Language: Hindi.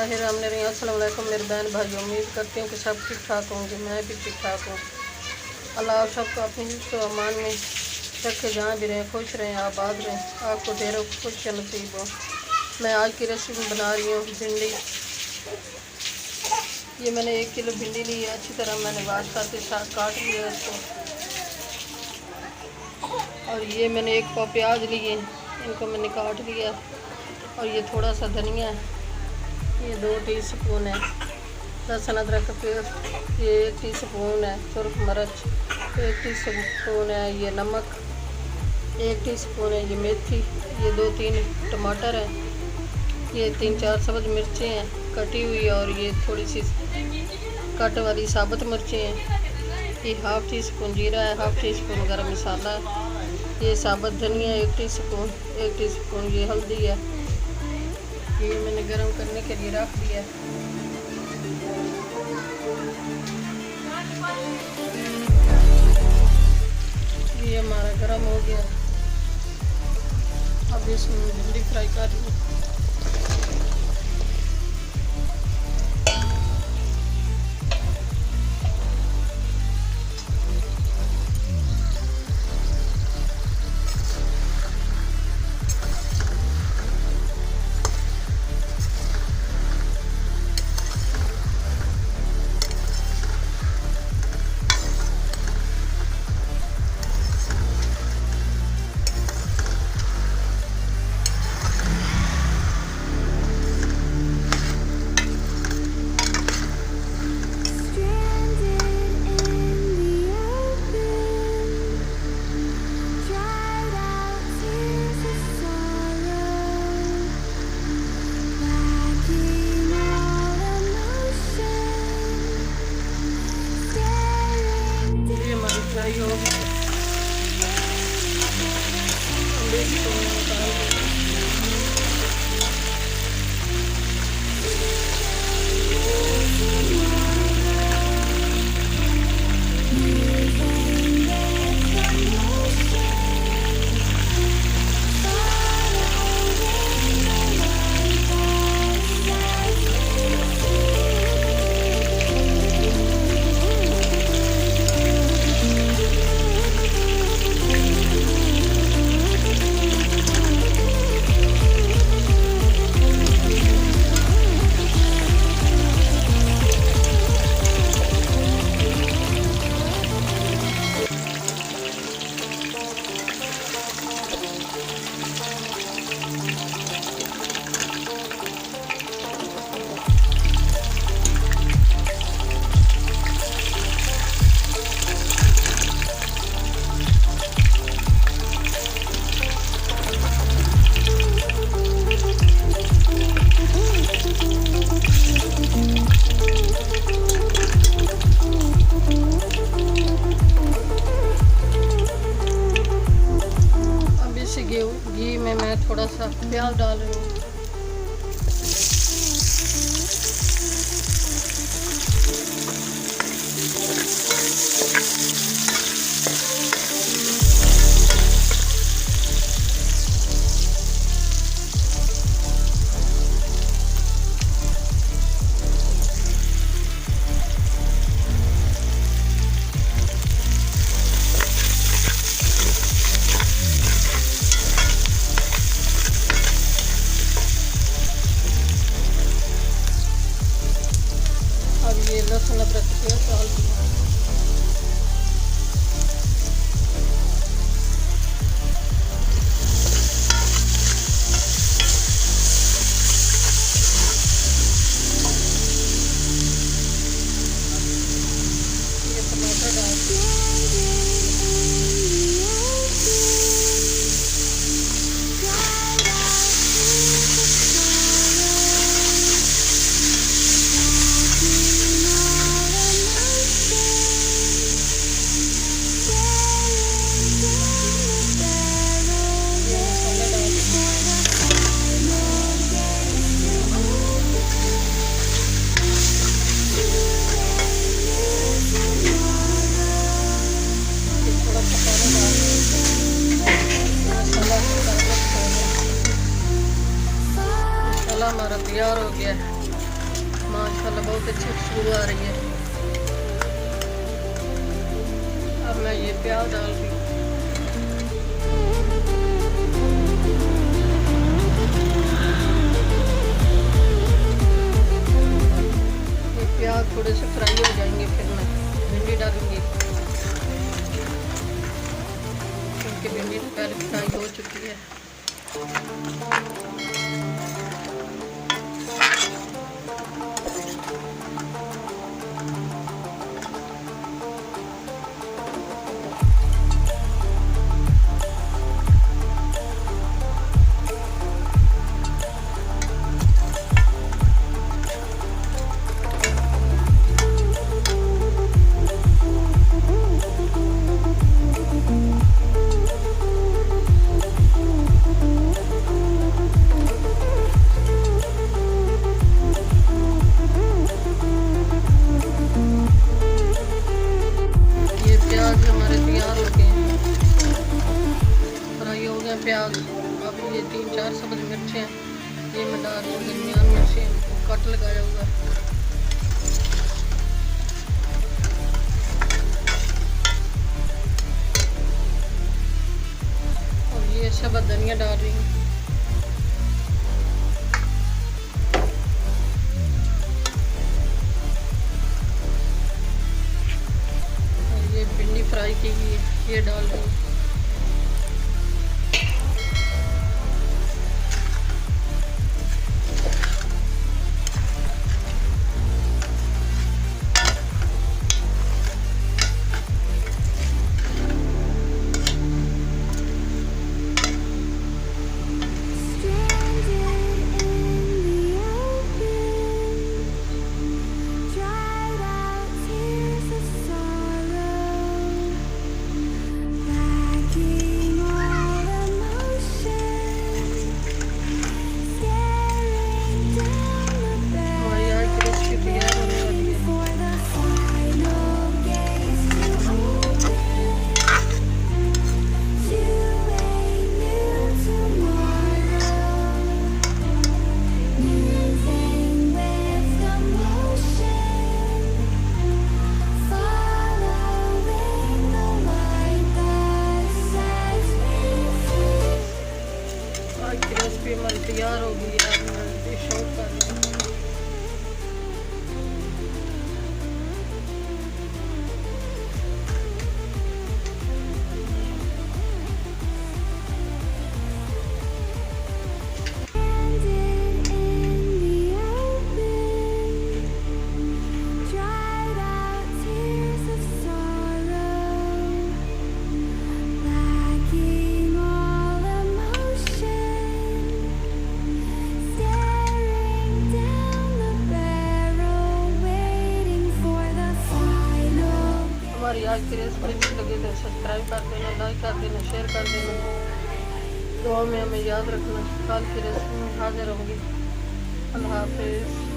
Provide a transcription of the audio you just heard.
बिस्मिल्लाहिर्रहमानिर्रहीम। अस्सलाम वालेकुम मेरे बहन भाई, उम्मीद करती हूँ कि सब ठीक ठाक होंगे। मैं भी ठीक ठाक हूँ। अल्लाह आप सबको अपनी हिफ्ज़ व अमान में रखे, जहाँ भी रहें खुश रहें, आबाद रहें, आपको ढेरों खुश नसीब हो। मैं आज की रेसिपी बना रही हूँ भिंडी। ये मैंने 1 किलो भिंडी ली है, अच्छी तरह मैंने वाश करके साथ काट लिया इसको। और ये मैंने 1 पाव प्याज लिए, इनको मैंने काट लिया। और ये थोड़ा सा धनिया है, ये 2 टीस्पून है। लहसुन अदरक का पेस्ट ये 1 टीस्पून है। सुरख मिर्च 1 टीस्पून है। ये नमक 1 टीस्पून है। ये मेथी, ये 2-3 टमाटर है। ये 3-4 सब्ज़ मिर्चें हैं कटी हुई, और ये थोड़ी सी कट वाली साबुत मिर्चें हैं। ये 1/2 टीस्पून जीरा है, 1/2 टीस्पून गरम मसाला है। ये साबुत धनिया 1 टीस्पून, 1 टीस्पून ये हल्दी है। ये मैंने गरम करने के लिए रख दिया। ये हमारा गरम हो गया। अब इसमें भिंडी फ्राई कर ली। फ्राई हो गई। घी में मैं थोड़ा सा प्याज डाल रही हूँ। ये लहसुन अदरक का पेस्ट डाल दिया। ये टमाटर डाल दिया। हमारा तैयार हो गया है। माशाल्लाह बहुत अच्छी खुशबू आ रही है। अब मैं ये प्याज डाल रही हूँ। ये प्याज थोड़े से फ्राई हो जाएंगे फिर मैं भिंडी डालूंगी, क्योंकि भिंडी तो पहले फ्राई हो चुकी है। प्याज, अब ये 3-4 सब्ज मिर्चें हैं, ये मैं डाल रही हूँ दरमियान में से कट लगाया हुआ। और ये सब धनिया डाल रही हूँ। और ये भिंडी फ्राई की हुई ये डाल रही हूँ। रेसिपी हमारी तैयार हो गई है। अब मैं डिश आउट कर रही हूँ। हमारी आज की रेसिपी अच्छी लगी तो सब्सक्राइब कर देना, लाइक कर देना, शेयर कर देना। दुआ में हमें याद रखना। कल की रेसिपी में हाजिर होंगी। अल्लाह हाफिज़।